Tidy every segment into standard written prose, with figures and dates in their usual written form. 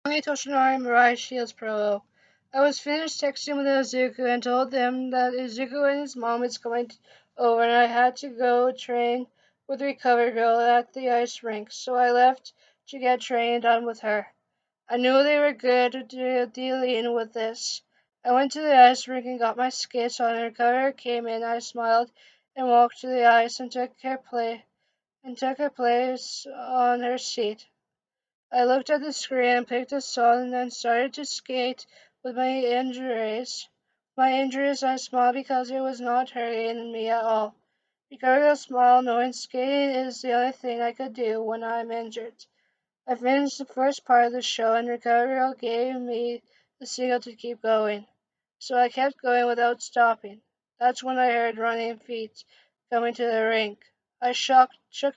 toshinori Shields prov. I was finished texting with IZUKU and told them that IZUKU and his mom is going over and I had to go train with Recover Girl at the ice rink, so I left to get training done with her. I knew they were good at dealing with this. I went to the ice rink and got my skates on and Recover came in. I smiled and walked to the ice and took her place on her seat. I looked at the screen, picked a song, and then started to skate with my injuries. I smiled because it was not hurting me at all. Because I smiled, knowing skating is the only thing I could do when I'm injured. I finished the first part of the show, and Recovery gave me the signal to keep going. So I kept going without stopping. That's when I heard running feet coming to the rink. I shook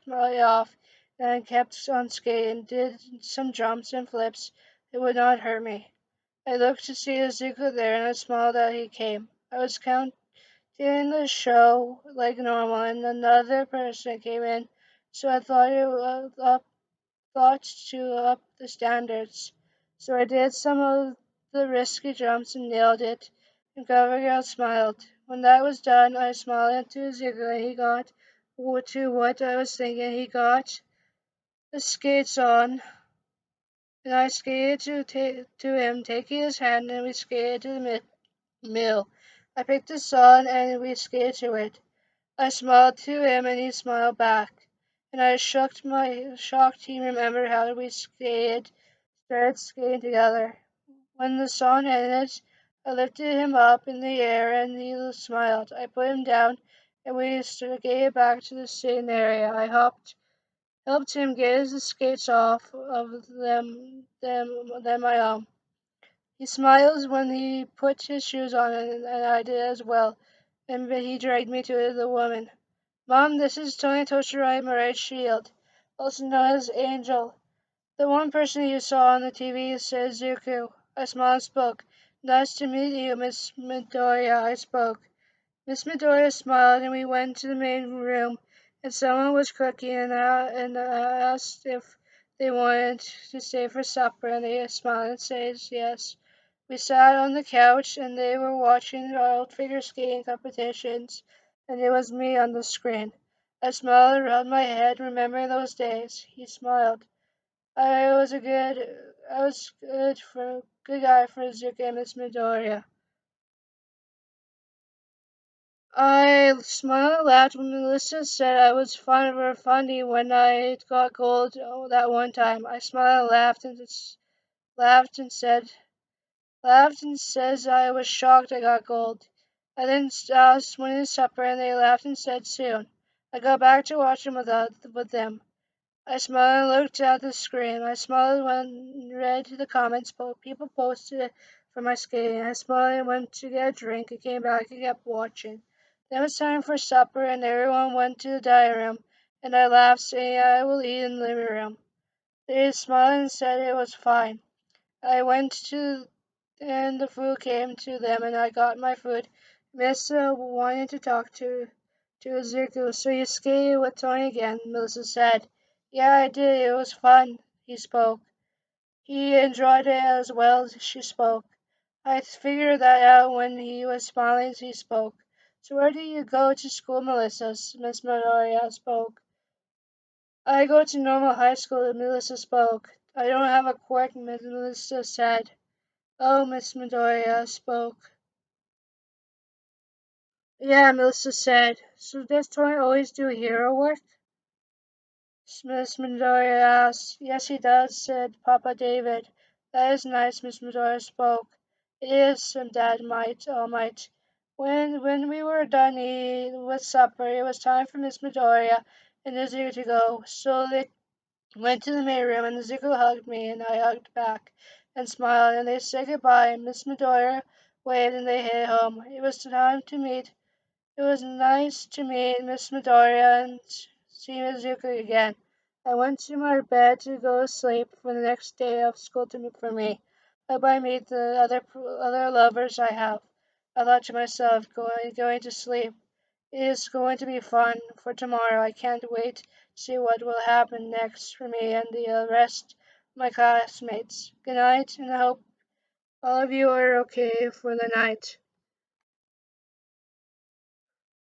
my off, and kept on skating, did some jumps and flips. It would not hurt me. I looked to see Ezekiel there, and I smiled that he came. I was counting the show like normal, and another person came in, so I thought to up the standards. So I did some of the risky jumps and nailed it, and Gabriel smiled. When that was done, I smiled into Ezekiel, and he got to what I was thinking. He got the skates on, and I skated to him, taking his hand, and we skated to the mill. I picked the song, and we skated to it. I smiled to him, and he smiled back. And I shocked he remembered how we started skating together. When the song ended, I lifted him up in the air, and he smiled. I put him down, and we skated back to the same area. I helped him get his skates off of them my own. He smiles when he put his shoes on, and I did as well. And he dragged me to the woman. Mom, this is Tony Toshirai Murray's Shield, also known as Angel. The one person you saw on the TV says Zuku. I smiled and spoke. Nice to meet you, Miss Midoriya, I spoke. Miss Midoriya smiled, and we went to the main room, and someone was cooking, and I asked if they wanted to stay for supper, and they smiled and said yes. We sat on the couch, and they were watching old figure skating competitions, and it was me on the screen. I smiled and rubbed my head, remembering those days. He smiled. I was good guy for Zuka and Miss Midoriya. I smiled and laughed when Melissa said I was funny when I got gold that one time. I smiled and laughed and said laughed and says I was shocked I got gold. I then asked when is supper, and they laughed and said soon. I got back to watching with them. I smiled and looked at the screen. I smiled when read the comments people posted for my skating. I smiled and went to get a drink. I came back and kept watching. Then it was time for supper, and everyone went to the dining room, and I laughed, saying I will eat in the living room. They smiled and said it was fine. I went to and the food came to them, and I got my food. Melissa wanted to talk to Izuku, so you skated with Tony again, Melissa said. Yeah, I did. It was fun, he spoke. He enjoyed it as well, she spoke. I figured that out when he was smiling, he spoke. So where do you go to school, Melissa? Miss Midoriya spoke. I go to normal high school, Melissa spoke. I don't have a quirk, Melissa said. Oh, Miss Midoriya spoke. Yeah, Melissa said. So does Tony always do hero work? Miss Midoriya asked. Yes, he does, said Papa David. That is nice, Miss Midoriya spoke. It is, said Dad all might. When we were done eating with supper, it was time for Miss Midoriya and Izuku to go. So they went to the main room, and Izuku hugged me, and I hugged back and smiled, and they said goodbye. Miss Midoriya waved, and they headed home. It was time to meet. It was nice to meet Miss Midoriya and see Mizuki again. I went to my bed to go to sleep for the next day of school for me. I hope I meet the other lovers I have. I thought to myself, going to sleep. It is going to be fun for tomorrow. I can't wait to see what will happen next for me and the rest my classmates. Good night, and I hope all of you are okay for the night.